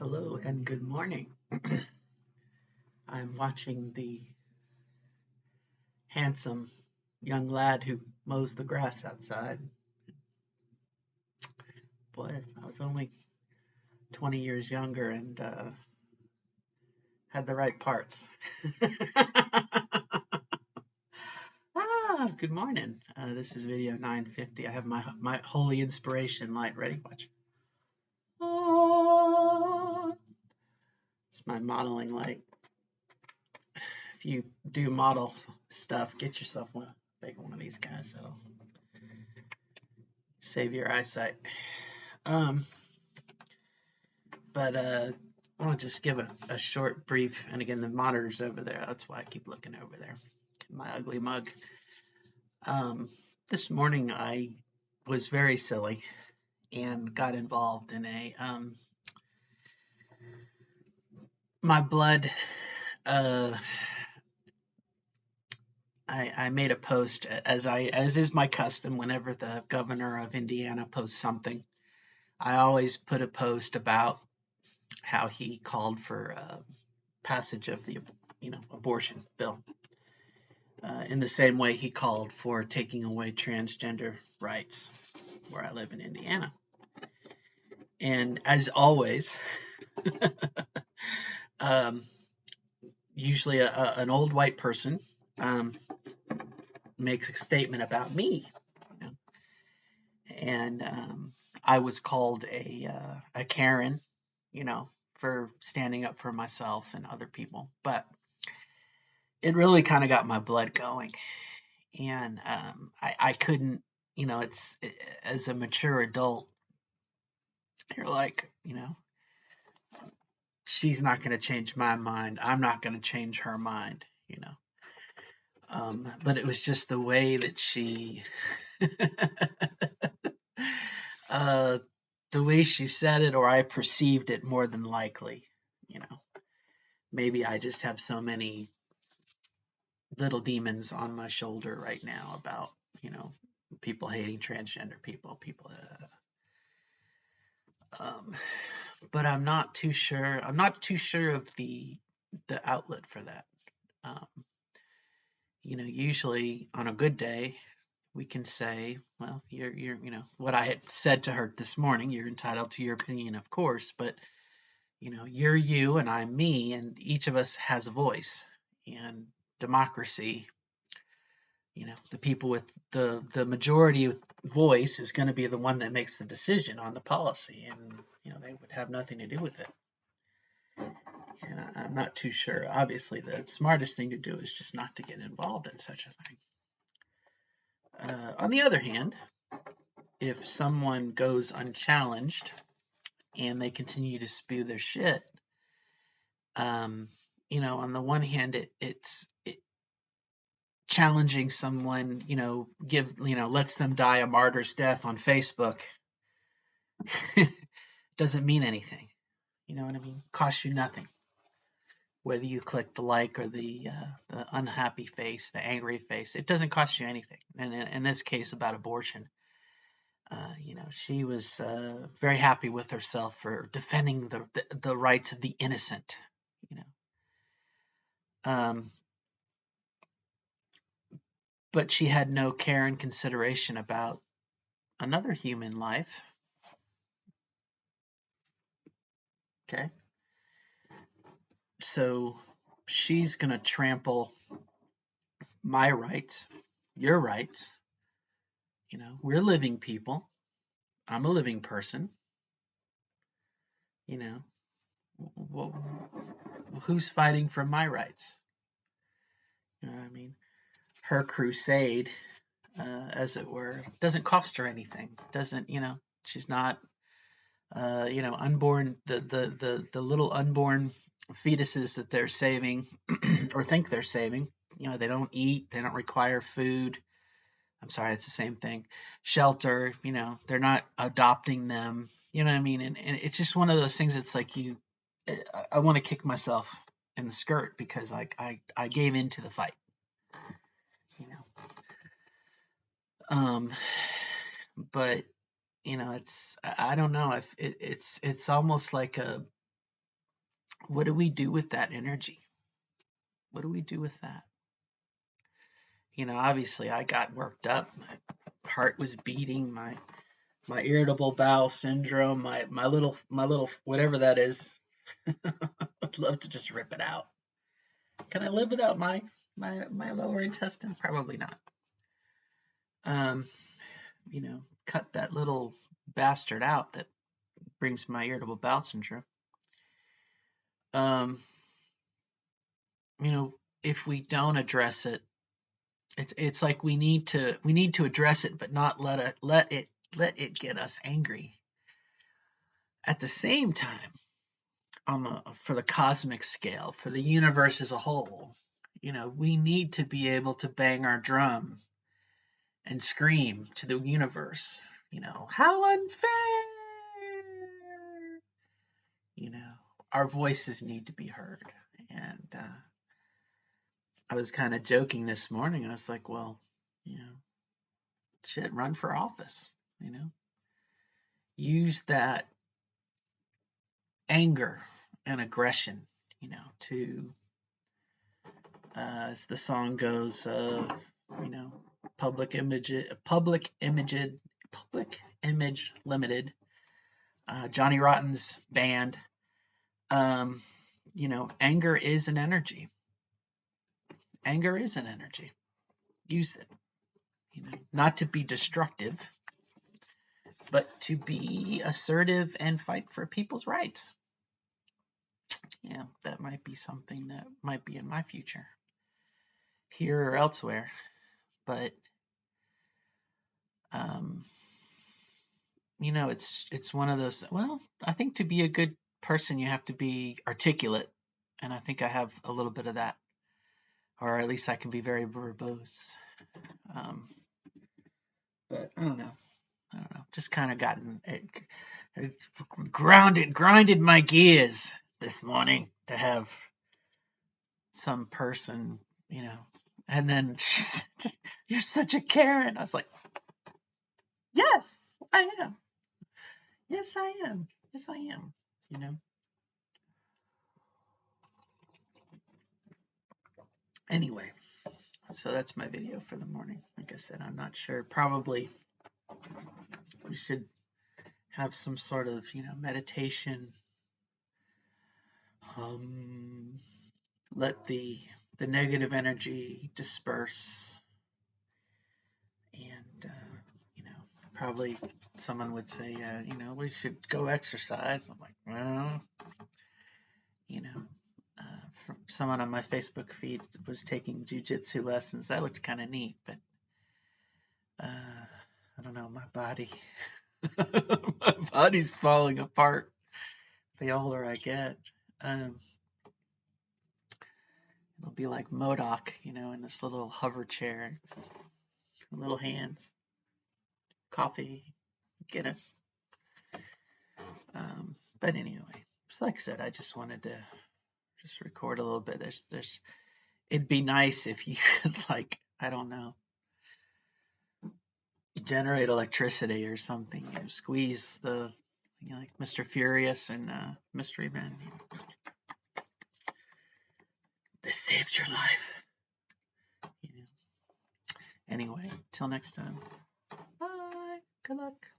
Hello and good morning. I'm watching the handsome young lad who mows the grass outside. Boy, if I was only 20 years younger and had the right parts. Good morning. This is video 950. I have my holy inspiration light ready. Watch. Ah, it's my modeling light. If you do model stuff, get yourself one, big one of these guys. That'll save your eyesight. Um, but I want to just give a short brief, and again, the monitor's over there. That's why I keep looking over there. My ugly mug. Um, this morning I was very silly and got involved in my blood. Uh, I made a post as is my custom whenever the governor of Indiana posts something. I always put a post about how he called for passage of the abortion bill. In the same way he called for taking away transgender rights where I live in Indiana. And as always, um, usually an old white person um, makes a statement about me. You know? And I was called a Karen, for standing up for myself and other people. But it really kind of got my blood going. And I couldn't, as a mature adult, you're like, she's not going to change my mind. I'm not going to change her mind. But it was just the way that uh, the way she said it, or I perceived it more than likely. You know, maybe I just have so many little demons on my shoulder right now about, people hating transgender people. Um, but I'm not too sure. I'm not too sure of the outlet for that. Um, usually on a good day, we can say, well, what I had said to her this morning. You're entitled to your opinion, of course, but you're you and I'm me, and each of us has a voice. And democracy, the people with the majority voice is going to be the one that makes the decision on the policy, and they would have nothing to do with it. And I'm not too sure. Obviously, the smartest thing to do is just not to get involved in such a thing. On the other hand, if someone goes unchallenged and they continue to spew their shit, um, on the one hand, it's challenging someone, lets them die a martyr's death on Facebook doesn't mean anything. You know what I mean? Costs you nothing. Whether you click the like or the unhappy face, the angry face, it doesn't cost you anything. And in this case about abortion, she was very happy with herself for defending the rights of the innocent. You know, but she had no care and consideration about another human life. Okay, so she's gonna trample my rights, your rights. We're living people. I'm a living person. You know, who's fighting for my rights? You know what I mean? Her crusade, as it were, doesn't cost her anything. Doesn't she's not unborn the little unborn fetuses that they're saving or think they're saving. They don't eat. They don't require food. I'm sorry, it's the same thing. Shelter. They're not adopting them. You know what I mean? And it's just one of those things. It's like I want to kick myself in the skirt because I gave in to the fight. You know. But it's I don't know if it's almost like what do we do with that energy? What do we do with that? Obviously I got worked up. My heart was beating, my irritable bowel syndrome, my little whatever that is. I'd love to just rip it out. Can I live without my lower intestine? Probably not. Um, cut that little bastard out that brings my irritable bowel syndrome. If we don't address it, it's like we need to address it, but not let it get us angry. At the same time, for the cosmic scale, for the universe as a whole, we need to be able to bang our drum and scream to the universe, how unfair. Our voices need to be heard. And I was kind of joking this morning. I was like, well, shit, run for office, use that anger and aggression, to, as the song goes, Public Image Limited, Johnny Rotten's band. Anger is an energy. Anger is an energy. Use it. Not to be destructive, but to be assertive and fight for people's rights. Yeah, that might be something that might be in my future, here or elsewhere. But it's one of those. Well, I think to be a good person, you have to be articulate, and I think I have a little bit of that, or at least I can be very verbose. But I don't know. Just kind of gotten it grinded my gears this morning to have some person, and then she said, "You're such a Karen." I was like, "Yes, I am. Yes, I am. Yes, I am." Anyway, so that's my video for the morning. Like I said, I'm not sure. Probably we should have some sort of, meditation. Let the negative energy disperse. And, probably someone would say, we should go exercise. I'm like, well, someone on my Facebook feed was taking jujitsu lessons. That looked kind of neat, but I don't know, my body's falling apart the older I get. It'll be like MODOK, in this little hover chair, little hands, coffee, Guinness. But anyway, so like I said, I just wanted to just record a little bit. It'd be nice if you could, like, I don't know, generate electricity or something, squeeze the, like Mr. Furious and Mystery Men. This saved your life. Anyway, till next time. Bye. Good luck.